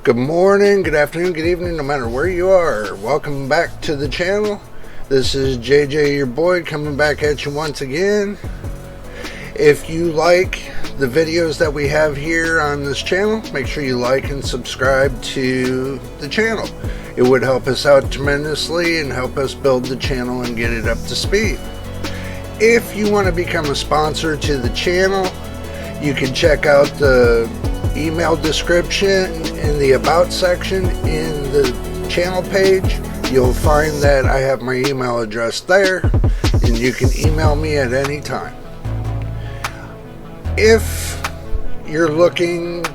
Good morning, good afternoon, good evening, no matter where you are. Welcome back to the channel. This is JayJay, your boy, coming back at you once again. If you like the videos that we have here on this channel, make sure you like and subscribe to the channel. It would help us out tremendously and help us build the channel and get it up to speed. If you want to become a sponsor to the channel, you can check out the email description in the about section in the channel page. You'll find that I have my email address there, and you can email me at any time. If you're looking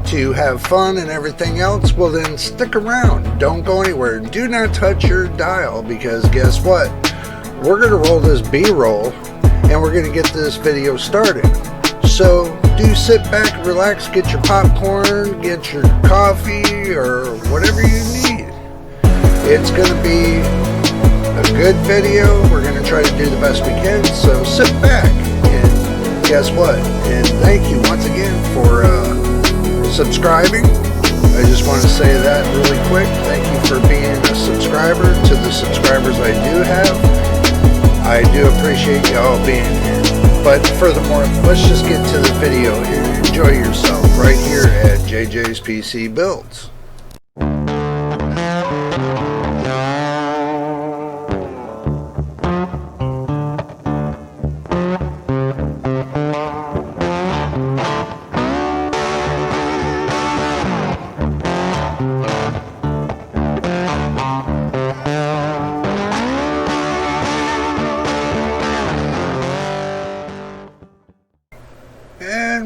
to have fun and everything else, well then stick around. Don't go anywhere. Do not touch your dial, because guess what? We're going to roll this B-roll and we're going to get this video started. So do sit back, relax, get your popcorn, get your coffee, or whatever you need. It's going to be a good video. We're going to try to do the best we can. So sit back and guess what? And thank you once again for subscribing. I just want to say that really quick. Thank you for being a subscriber. To the subscribers I do have, I do appreciate y'all being here. But furthermore, let's just get to the video and enjoy yourself right here at JayJay's PC Builds.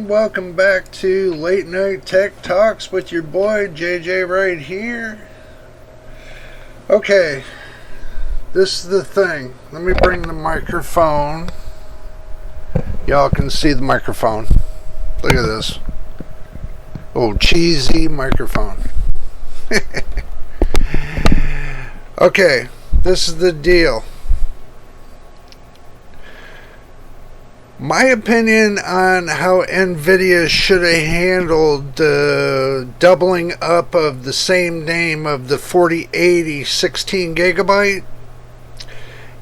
Welcome back to Late Night Tech Talks with your boy JayJay right here. Okay, this is the thing. Let me bring the microphone. Y'all can see the microphone. Look at this. Oh, cheesy microphone. Okay, this is the deal. My opinion on how Nvidia should have handled the doubling up of the same name of the 4080 16 gigabyte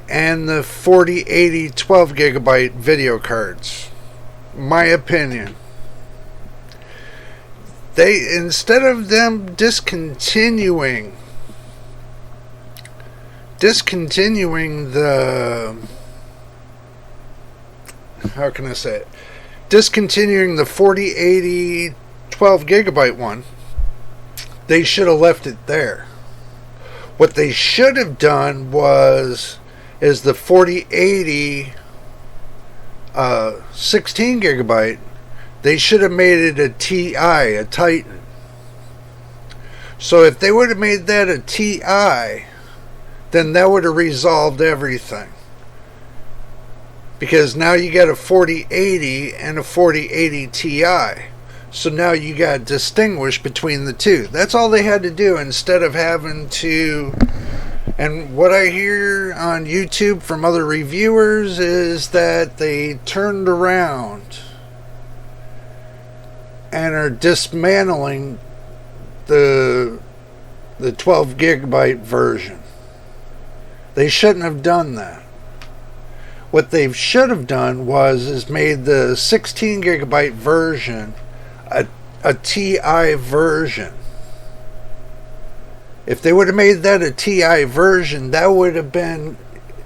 and the 4080 12 gigabyte video cards. My opinion. They, instead of them discontinuing the, how can I say it? Discontinuing the 4080 12 gigabyte one, they should have left it there. What they should have done is the 4080 16 gigabyte, they should have made it a TI, a Titan. So if they would have made that a TI, then that would have resolved everything. Because now you got a 4080 and a 4080 Ti. So now you got to distinguish between the two. That's all they had to do, instead of having to... And what I hear on YouTube from other reviewers is that they turned around and are dismantling the 12 gigabyte version. They shouldn't have done that. What they should have done is made the 16 gigabyte version a TI version. If they would have made that a TI version, that would have been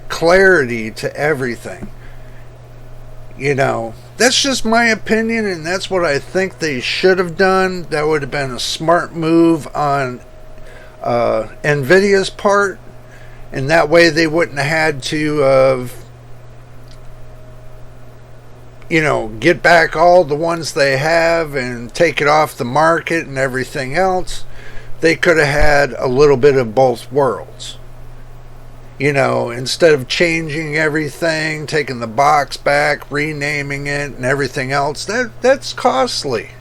clarity to everything. You know, that's just my opinion, and that's what I think they should have done. That would have been a smart move on Nvidia's part, and that way they wouldn't have had to get back all the ones they have and take it off the market and everything else. They could have had a little bit of both worlds. Instead of changing everything, taking the box back, renaming it and everything else, that's costly.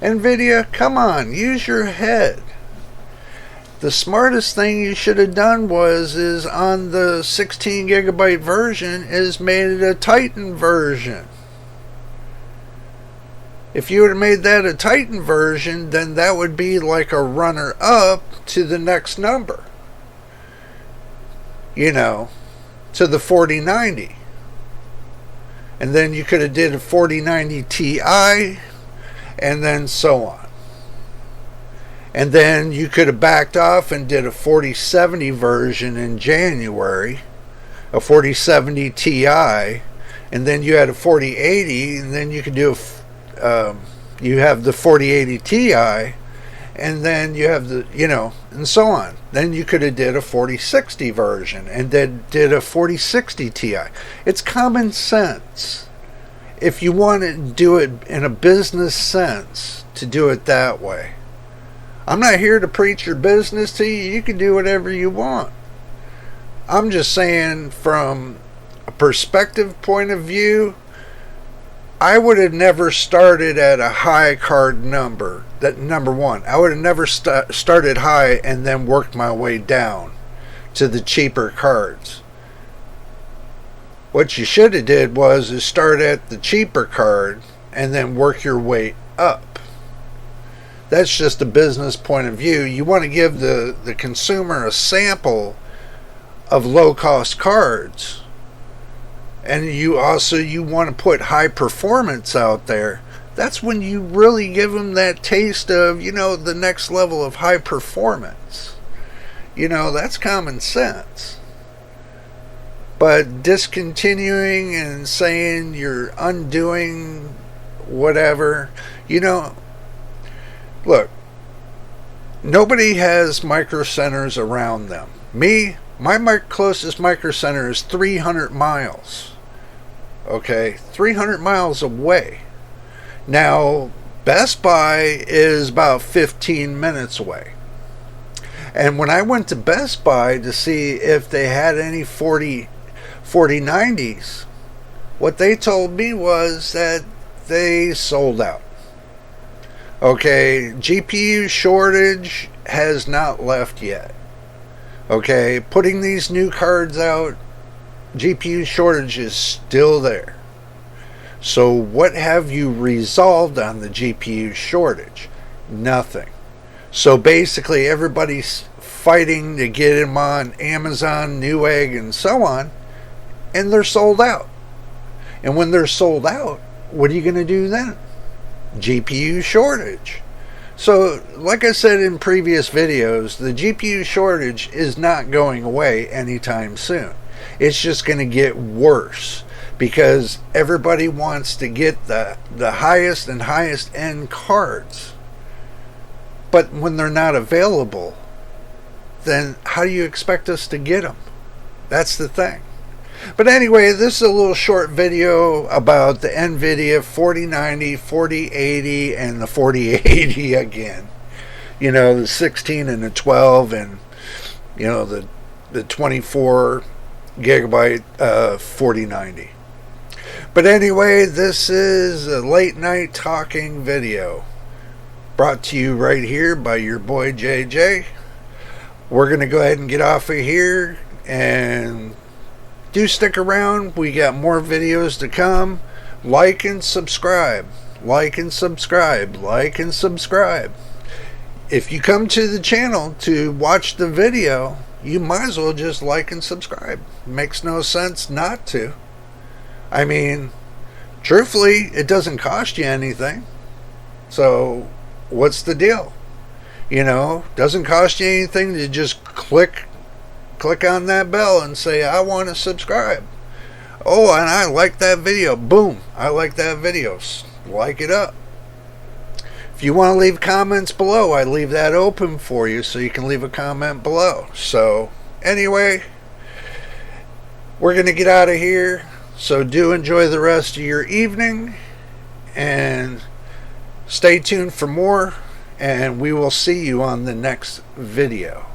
Nvidia, come on, use your head. The smartest thing you should have done is on the 16 gigabyte version is made it a Titan version. If you would have made that a Titan version, then that would be like a runner up to the next number, you know, to the 4090. And then you could have did a 4090 Ti, and then so on. And then you could have backed off and did a 4070 version in January, a 4070 Ti, and then you had a 4080, and then you could do you have the 4080 Ti, and then you have the, you know, and so on. Then you could have did a 4060 version, and then did a 4060 Ti. It's common sense. If you want to do it in a business sense, to do it that way. I'm not here to preach your business to you. You can do whatever you want. I'm just saying, from a perspective point of view, I would have never started at a high card number. That number one. I would have never started high and then worked my way down to the cheaper cards. What you should have did was is start at the cheaper card and then work your way up. That's just a business point of view. You want to give the consumer a sample of low cost cards. And you want to put high performance out there. That's when you really give them that taste of, you know, the next level of high performance. You know, that's common sense. But discontinuing and saying you're undoing whatever, you know, look, nobody has micro centers around them. My closest micro center is 300 miles. Okay, 300 miles away. Now, Best Buy is about 15 minutes away. And when I went to Best Buy to see if they had any 4090s, what they told me was that they sold out. Okay, GPU shortage has not left yet. Okay, putting these new cards out, GPU shortage is still there. So what have you resolved on the GPU shortage? Nothing. So basically everybody's fighting to get them on Amazon, Newegg, and so on, and they're sold out. And when they're sold out, what are you going to do then? GPU shortage. So, like I said in previous videos, the GPU shortage is not going away anytime soon. It's just going to get worse because everybody wants to get the highest and highest end cards. But when they're not available, then how do you expect us to get them? That's the thing. But anyway, this is a little short video about the Nvidia 4090, 4080, and the 4080 again. You know, the 16 and the 12, and, you know, the 24 gigabyte 4090. But anyway, this is a late night talking video brought to you right here by your boy JayJay. We're going to go ahead and get off of here, and do stick around. We got more videos to come. Like and subscribe. Like and subscribe. Like and subscribe. If you come to the channel to watch the video, you might as well just like and subscribe. Makes no sense not to. I mean, truthfully, it doesn't cost you anything. So, what's the deal? You know, doesn't cost you anything to just click on that bell and say, I want to subscribe. Oh, and I like that video. Boom, I like that video. Like it up. If you want to leave comments below, I leave that open for you so you can leave a comment below. So, anyway, we're going to get out of here. So do enjoy the rest of your evening, and stay tuned for more, and we will see you on the next video.